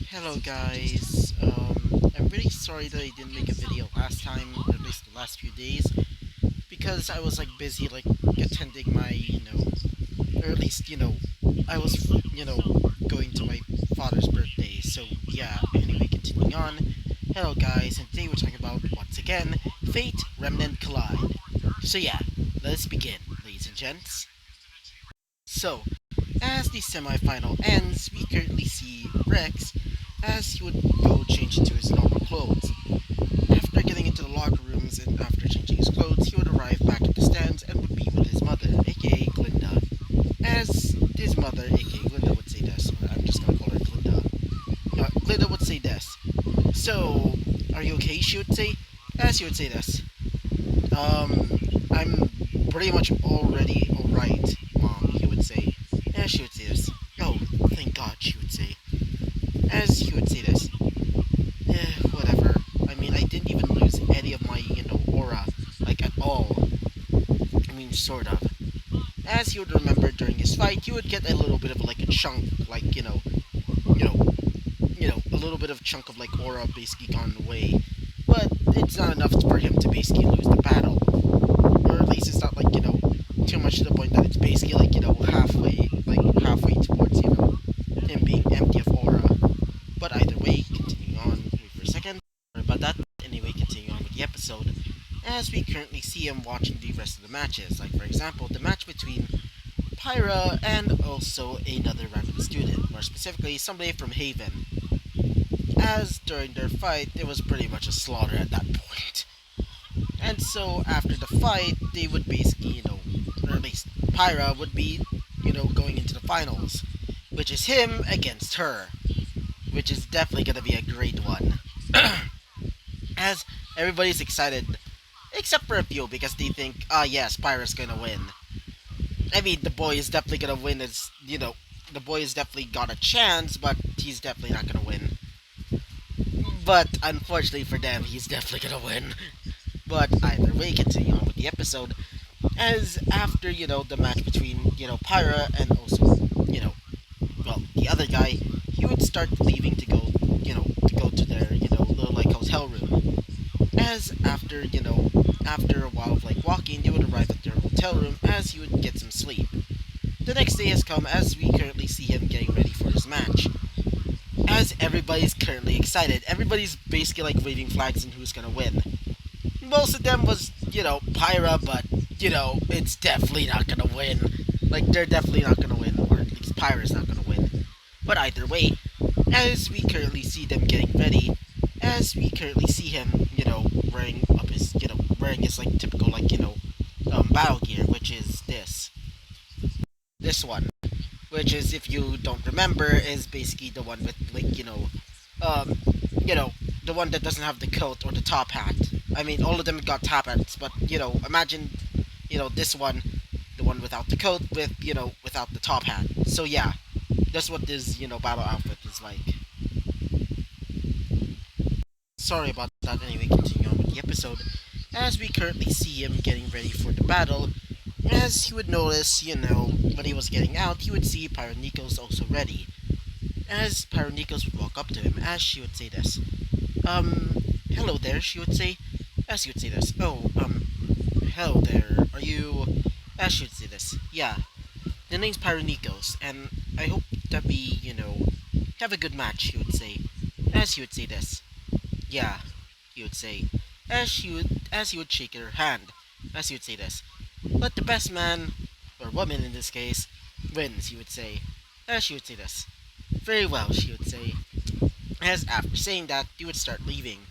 Hello guys, I'm really sorry that I didn't make a video last time, or at least the last few days, because I was like busy like attending my, or at least, I was, going to my father's birthday, so yeah, anyway, continuing on. Hello guys, and today we're talking about, once again, Fate Remnant Collide. So yeah, let's begin, ladies and gents. So, as the semi-final ends, we currently see Rex as he would go change into his normal clothes. After getting into the locker rooms and after changing his clothes, he would arrive back at the stands and would be with his mother, aka Glinda. As his mother, aka Glinda, would say this, or I'm just gonna call her Glinda. Glinda would say this. So, are you okay? She would say. As she would say this. I'm pretty much already alright, Mom, he would say. As she would say this. Oh, thank God, she would say. As he would say this. Whatever. I mean, I didn't even lose any of my, aura, like, at all. I mean, sort of. As he would remember during his fight, he would get a little bit of, like, a chunk, like, you know, a little bit of chunk of, like, aura basically gone away. But it's not enough for him to basically lose the battle. Or at least it's not, like, too much to the point that it's basically, like, halfway towards, him being empty of aura. But either way, continuing on, wait for a second. Sorry about that. Anyway, continuing on with the episode, as we currently see him watching the rest of the matches, like for example, the match between Pyra and also another random student, more specifically somebody from Haven. As during their fight, it was pretty much a slaughter at that point. And so after the fight, they would basically, or at least Pyra would be, going into the finals, which is him against her, which is definitely going to be a great one. As everybody's excited, except for a few, because they think, yes, Pyra's going to win. I mean, the boy is definitely going to win, the boy has definitely got a chance, but he's definitely not going to win. But unfortunately for them, he's definitely going to win. But either way, continuing on with the episode, as after, the match between, Pyra and also, the other guy, he would start leaving to go, to their, little, like, hotel room. As after, after a while of, like, walking, they would arrive at their hotel room as he would get some sleep. The next day has come as we currently see him getting ready for his match. As everybody's currently excited, everybody's basically, like, waving flags and who's gonna win. Most of them was, Pyra, but, it's definitely not gonna win. Like, they're definitely not gonna win, or at least Pyra's not gonna win. But either way, as we currently see them getting ready, as we currently see him, wearing up his, wearing his, like, typical, like, battle gear, which is this. This one. Which is, if you don't remember, is basically the one with, like, um, the one that doesn't have the coat or the top hat. I mean, all of them got top hats, but, imagine, this one, the one without the coat with, without the top hat. So yeah, that's what this, battle outfit is like. Sorry about that, anyway, continuing on with the episode. As we currently see him getting ready for the battle, as he would notice, when he was getting out, he would see Pyronikos also ready. As Pyronikos would walk up to him, as she would say this. Hello there, she would say. As he would say this. Oh, hello there, are you... As she would say this. Yeah, the name's Pyronikos, and I hope that we, have a good match, he would say. As he would say this. Yeah, he would say. As he would shake her hand. As he would say this. Let the best man, or woman in this case, wins, he would say. As she would say this. Very well, she would say. As after saying that, they would start leaving.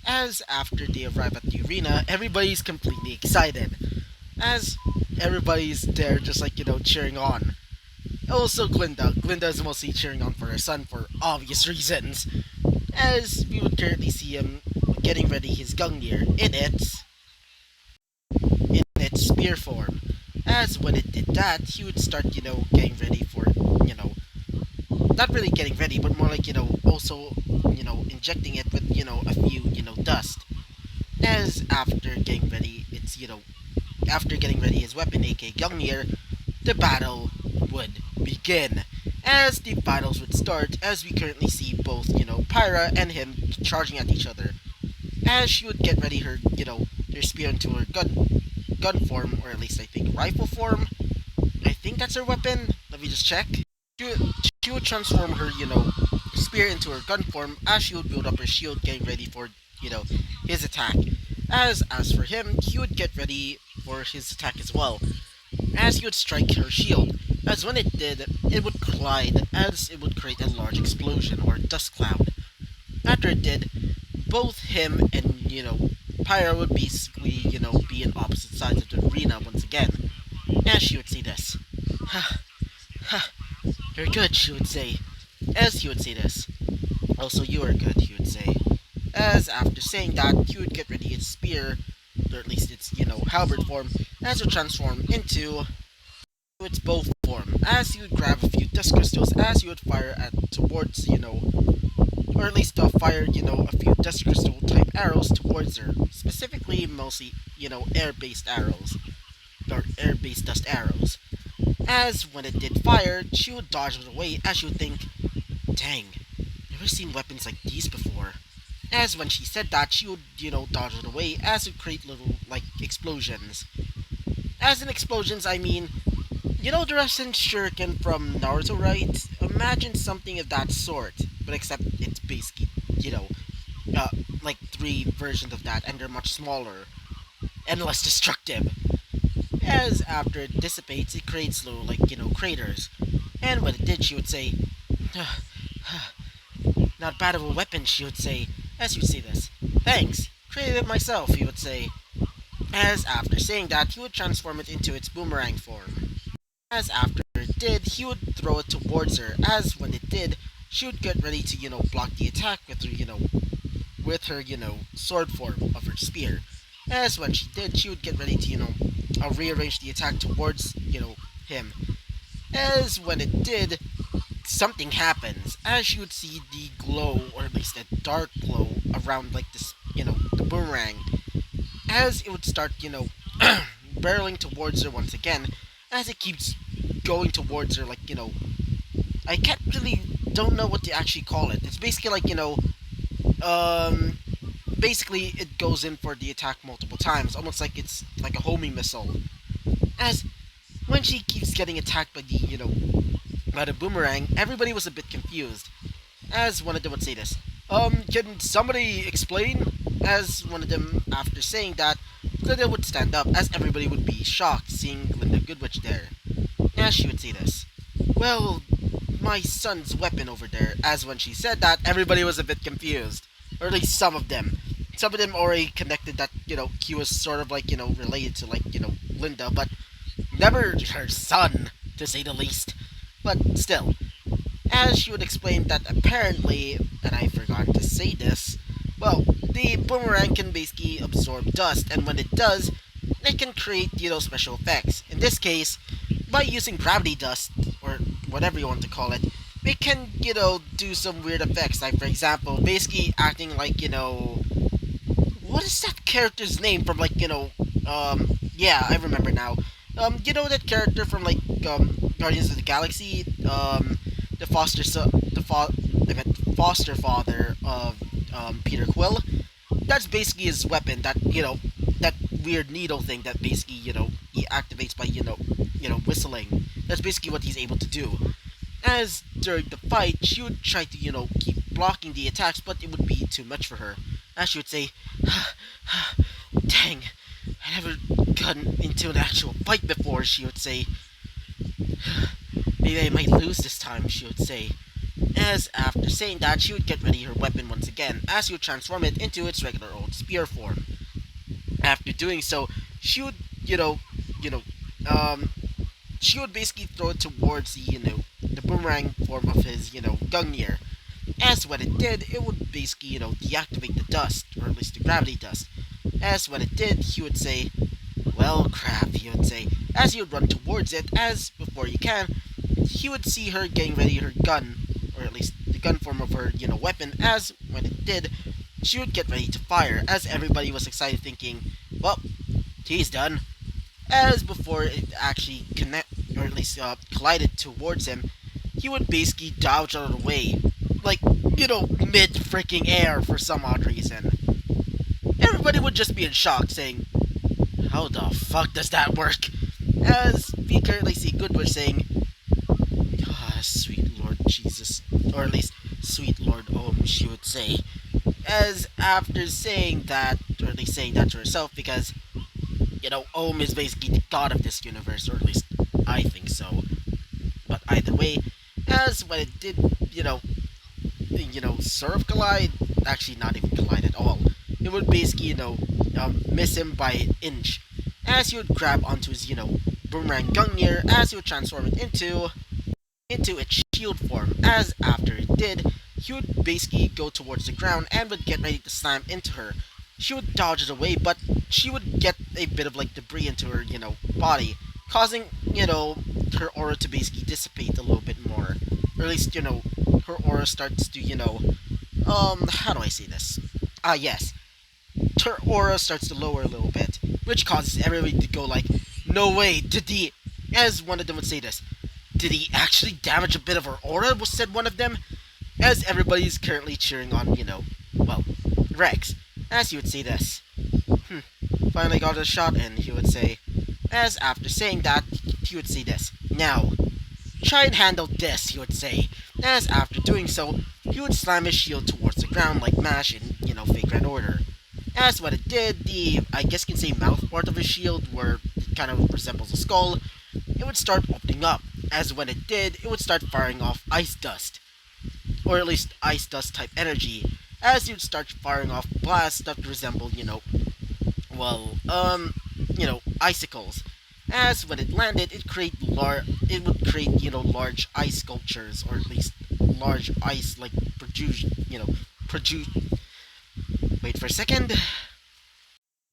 As after they arrive at the arena, everybody's completely excited. As everybody's there just like, cheering on. Also Glinda. Glinda is mostly cheering on for her son for obvious reasons. As we would currently see him getting ready his Gungnir in its spear form. As when it did that, he would start, getting ready for, not really getting ready, but more like, also, injecting it with, a few, dust. As after getting ready, after getting ready his weapon, aka Gungnir, the battle would begin. as the battles would start, as we currently see both, Pyra and him charging at each other. As she would get ready her spear into her gun form, or at least I think rifle form. I think that's her weapon. Let me just check. She would, she would transform her, spear into her gun form as she would build up her shield, getting ready for, his attack. As for him, he would get ready for his attack as well, as he would strike her shield. As when it did, it would collide, as it would create a large explosion or dust cloud. After it did, both him and, Pyra would basically, be in opposite sides of the arena once again. As she would say this. Ha, ha, you're good, she would say. As he would say this. Also, you are good, he would say. As after saying that, he would get ready his spear, or at least its, halberd form, as it would transform into its bow form. As he would grab a few dust crystals, as he would fire towards, or at least fire, a few dust crystal type arrows towards her. Specifically, mostly, air-based arrows, or air-based dust arrows. As when it did fire, she would dodge it away as she would think, dang, never seen weapons like these before. As when she said that, she would, dodge it away as it would create little, explosions. As in explosions, I mean, the Rasen Shuriken from Naruto, right? Imagine something of that sort, but except it's basically, like 3 versions of that, and they're much smaller and less destructive. As after it dissipates, it creates little, craters. And when it did, she would say, not bad of a weapon, she would say, as you'd say this. Thanks, created it myself, he would say. As after saying that, he would transform it into its boomerang form. As after it did, he would throw it towards her. As when it did, she would get ready to, block the attack with her, sword form of her spear. As when she did, she would get ready to, rearrange the attack towards, him. As when it did, something happens, as you would see the glow, or at least a dark glow, around, this, the boomerang, as it would start, barreling towards her once again, as it keeps going towards her, I can't really, don't know what to actually call it. It's basically basically it goes in for the attack multiple times, almost like it's like a homing missile. As when she keeps getting attacked by by the boomerang, everybody was a bit confused. As one of them would say this, can somebody explain? As one of them, after saying that, Glinda would stand up, as everybody would be shocked seeing Glinda Goodwitch there. As she would say this, well, my son's weapon over there. As when she said that, everybody was a bit confused. Or at least some of them. Some of them already connected that, he was sort of related to Glinda, but never her son, to say the least. But still, as she would explain that apparently, and I forgot to say this, well, the boomerang can basically absorb dust, and when it does, it can create, special effects. In this case, by using gravity dust, or whatever you want to call it, it can, do some weird effects, like, for example, basically acting like, what is that character's name from, yeah, I remember now. That character from, Guardians of the Galaxy, the foster father of, Peter Quill. That's basically his weapon, that, that weird needle thing that basically, he activates by, whistling. That's basically what he's able to do. As during the fight, she would try to, keep blocking the attacks, but it would be too much for her. As she would say, dang, I never gotten into an actual fight before, she would say. Maybe I might lose this time, she would say. As after saying that, she would get ready her weapon once again, as she would transform it into its regular old spear form. After doing so, she would, she would basically throw it towards the boomerang form of his, Gungnir. As when it did, it would basically, deactivate the dust, or at least the gravity dust. As when it did, he would say, well, crap, he would say, as he would run towards it, as before you can, he would see her getting ready her gun, or at least the gun form of her, weapon, as when it did, she would get ready to fire, as everybody was excited thinking, well, he's done. As before it actually or at least collided towards him, he would basically dodge out of the way, like, mid freaking air for some odd reason. Everybody would just be in shock, saying, how the fuck does that work? As we currently see Goodwitch saying, sweet Lord Jesus, or at least sweet Lord Om, she would say. As after saying that, or at least saying that to herself, because, Om is basically the god of this universe, or at least I think so. But either way, as when it did, sort of collide, actually not even collide at all, it would basically, miss him by an inch, as he would grab onto his, boomerang Gungnir, as he would transform it into its shield form, as after it did, he would basically go towards the ground and would get ready to slam into her. She would dodge it away, but she would get a bit of debris into her, body, causing, her aura to basically dissipate a little bit more. Or at least, her aura starts to, how do I say this? Yes. Her aura starts to lower a little bit, which causes everybody to go like, no way, did he, as one of them would say this, did he actually damage a bit of her aura, said one of them, as everybody's currently cheering on, Rex, as he would say this. Finally got a shot in, he would say, as after saying that, he would say this. Now, try and handle this, he would say, as after doing so, he would slam his shield towards the ground like MASH in, Fake Red Order. As what it did, I guess you can say mouth part of his shield, where it kind of resembles a skull, it would start opening up. As when it did, it would start firing off ice dust. Or at least ice dust type energy, as it would start firing off blasts that resemble, icicles. As when it landed, it would create, large ice sculptures, or at least large ice, wait for a second,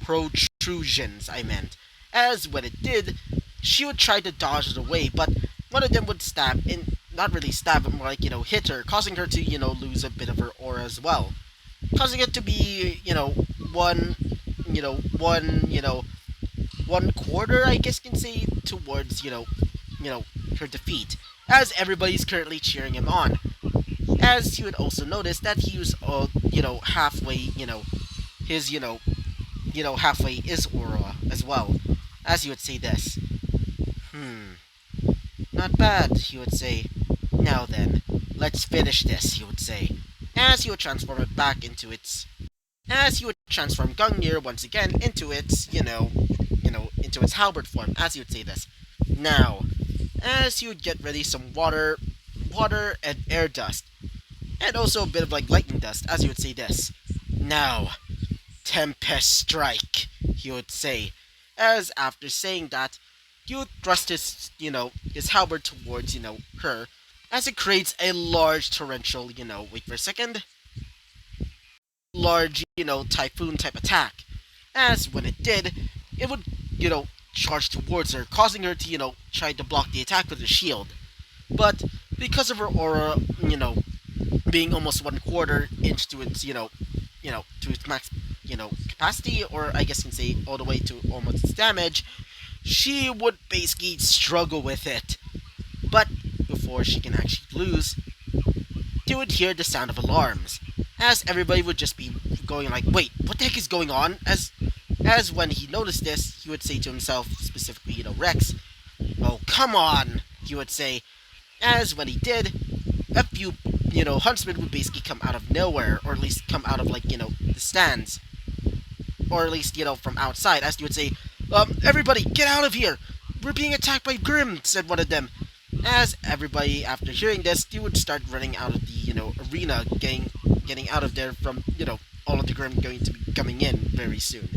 protrusions, I meant. As when it did, she would try to dodge it away, but one of them would not really stab, but more hit her, causing her to, lose a bit of her aura as well. Causing it to be, one quarter, I guess you can say, towards, her defeat, as everybody's currently cheering him on. As you would also notice that he was, halfway, his, halfway is aura as well, as he would say this. Not bad, he would say. Now then, let's finish this, he would say, as he would transform it back into its, as he would transform Gungnir once again into its, into its halberd form, as he would say this. Now, as he would get ready some water and air dust, and also a bit of lightning dust, as he would say this. Now, Tempest Strike, he would say, as after saying that, he would thrust his, his halberd towards, her, as it creates a large torrential, wait for a second, large, typhoon type attack. As when it did, it would, charge towards her, causing her to, try to block the attack with her shield. But because of her aura, being almost 1/4 inch to its, to its max, capacity, or I guess you can say all the way to almost its damage, she would basically struggle with it. But before she can actually lose, they would hear the sound of alarms, as everybody would just be going like, wait, what the heck is going on? As when he noticed this, he would say to himself, specifically, Rex, oh, come on, he would say, as when he did, a few, huntsmen would basically come out of nowhere, or at least come out of, the stands, or at least, from outside, as he would say, everybody, get out of here! We're being attacked by Grimm, said one of them. As everybody, after hearing this, they would start running out of the, arena, getting out of there from, all of the Grimm going to be coming in very soon.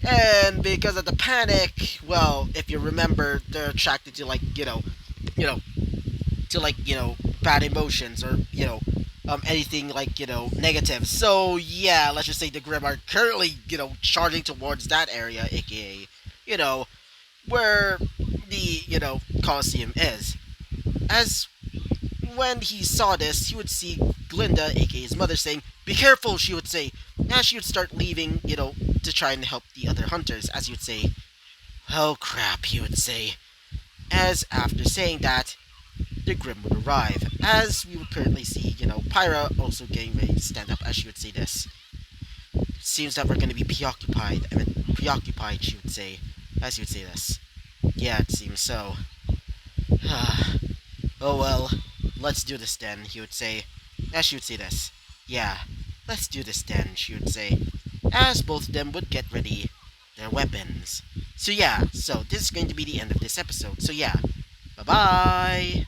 And because of the panic, well, if you remember, they're attracted to, bad emotions, or, anything negative. So, yeah, let's just say the Grimm are currently, charging towards that area, aka, where the, Colosseum is. As when he saw this, he would see Glinda, aka his mother, saying, be careful, she would say, as she would start leaving, to try and help the other hunters, as he would say, oh crap, he would say. As after saying that, the Grim would arrive, as we would currently see, Pyra also getting ready to stand up as she would say this. Seems that we're going to be preoccupied, she would say, as she would say this. Yeah, it seems so. Oh well, let's do this then, he would say, as she would say this. Yeah, let's do this then, she would say, as both of them would get ready their weapons. So yeah, this is going to be the end of this episode. So yeah, bye-bye!